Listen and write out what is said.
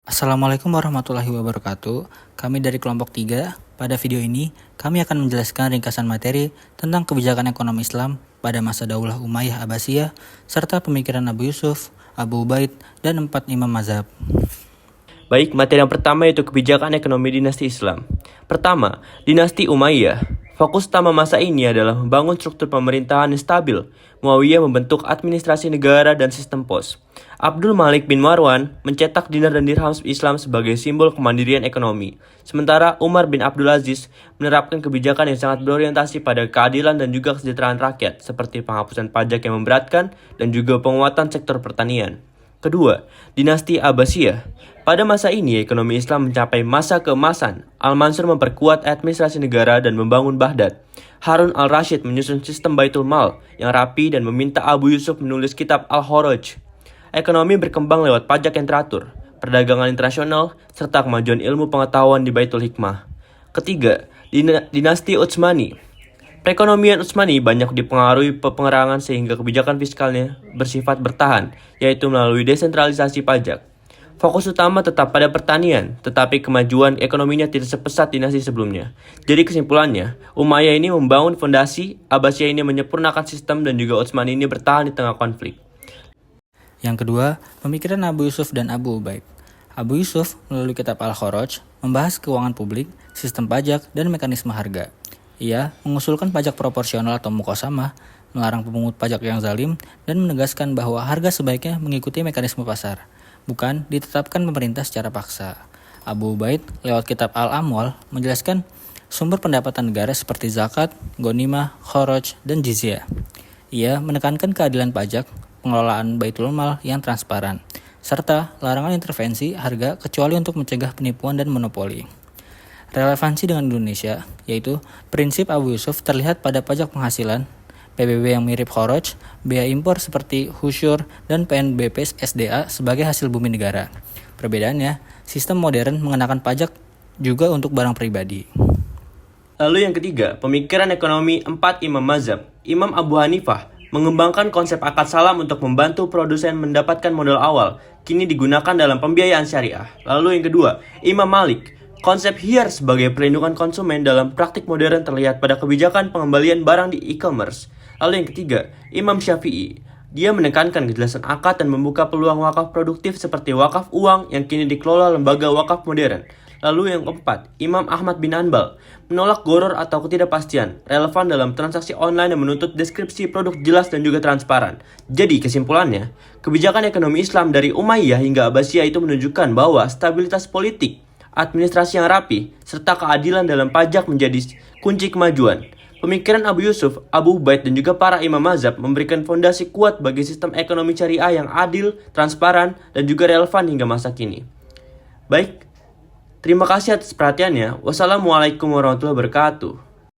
Assalamualaikum warahmatullahi wabarakatuh. Kami dari kelompok 3. Pada video ini, kami akan menjelaskan ringkasan materi tentang kebijakan ekonomi Islam pada masa Daulah Umayyah Abbasiyah, serta pemikiran Abu Yusuf, Abu Ubaid, dan 4 imam mazhab. Baik, materi yang pertama yaitu kebijakan ekonomi dinasti Islam. Pertama, dinasti Umayyah. Fokus utama masa ini adalah membangun struktur pemerintahan yang stabil. Muawiyah membentuk administrasi negara dan sistem pos. Abdul Malik bin Marwan mencetak dinar dan dirham Islam sebagai simbol kemandirian ekonomi. Sementara Umar bin Abdul Aziz menerapkan kebijakan yang sangat berorientasi pada keadilan dan juga kesejahteraan rakyat, seperti penghapusan pajak yang memberatkan dan juga penguatan sektor pertanian. Kedua, dinasti Abbasiyah. Pada masa ini, ekonomi Islam mencapai masa keemasan. Al-Mansur memperkuat administrasi negara dan membangun Baghdad. Harun al-Rashid menyusun sistem Baitul Mal yang rapi dan meminta Abu Yusuf menulis kitab Al-Kharaj. Ekonomi berkembang lewat pajak yang teratur, perdagangan internasional, serta kemajuan ilmu pengetahuan di Baitul Hikmah. Ketiga, dinasti Utsmani. Perekonomian Utsmani banyak dipengaruhi pengerangan sehingga kebijakan fiskalnya bersifat bertahan, yaitu melalui desentralisasi pajak. Fokus utama tetap pada pertanian, tetapi kemajuan ekonominya tidak sepesat dinasti sebelumnya. Jadi kesimpulannya, Umayyah ini membangun fondasi, Abbasiyah ini menyempurnakan sistem, dan juga Utsmani ini bertahan di tengah konflik. Yang kedua, pemikiran Abu Yusuf dan Abu Ubaid. Abu Yusuf melalui kitab Al-Kharaj membahas keuangan publik, sistem pajak, dan mekanisme harga. Ia mengusulkan pajak proporsional atau muqasamah, melarang pemungut pajak yang zalim, dan menegaskan bahwa harga sebaiknya mengikuti mekanisme pasar, bukan ditetapkan pemerintah secara paksa. Abu Ubaid lewat kitab Al-Amwal menjelaskan sumber pendapatan negara seperti zakat, ghanimah, kharaj, dan jizyah. Ia menekankan keadilan pajak, pengelolaan Baitul Mal yang transparan, serta larangan intervensi harga kecuali untuk mencegah penipuan dan monopoli. Relevansi dengan Indonesia, yaitu prinsip Abu Yusuf terlihat pada pajak penghasilan, PBB yang mirip kharaj, biaya impor seperti Husyur, dan PNBP SDA sebagai hasil bumi negara. Perbedaannya, sistem modern mengenakan pajak juga untuk barang pribadi. Lalu yang ketiga, pemikiran ekonomi 4 imam mazhab. Imam Abu Hanifah mengembangkan konsep akad salam untuk membantu produsen mendapatkan modal awal, kini digunakan dalam pembiayaan syariah. Lalu yang kedua, Imam Malik. Konsep hiyar sebagai perlindungan konsumen dalam praktik modern terlihat pada kebijakan pengembalian barang di e-commerce. Lalu yang ketiga, Imam Syafi'i. Dia menekankan kejelasan akad dan membuka peluang wakaf produktif seperti wakaf uang yang kini dikelola lembaga wakaf modern. Lalu yang keempat, Imam Ahmad bin Hanbal menolak gharar atau ketidakpastian, relevan dalam transaksi online dan menuntut deskripsi produk jelas dan juga transparan. Jadi kesimpulannya, kebijakan ekonomi Islam dari Umayyah hingga Abbasiyah itu menunjukkan bahwa stabilitas politik, administrasi yang rapi, serta keadilan dalam pajak menjadi kunci kemajuan. Pemikiran Abu Yusuf, Abu Ubaid, dan juga para imam mazhab memberikan fondasi kuat bagi sistem ekonomi syariah yang adil, transparan, dan juga relevan hingga masa kini. Baik, terima kasih atas perhatiannya. Wassalamualaikum warahmatullahi wabarakatuh.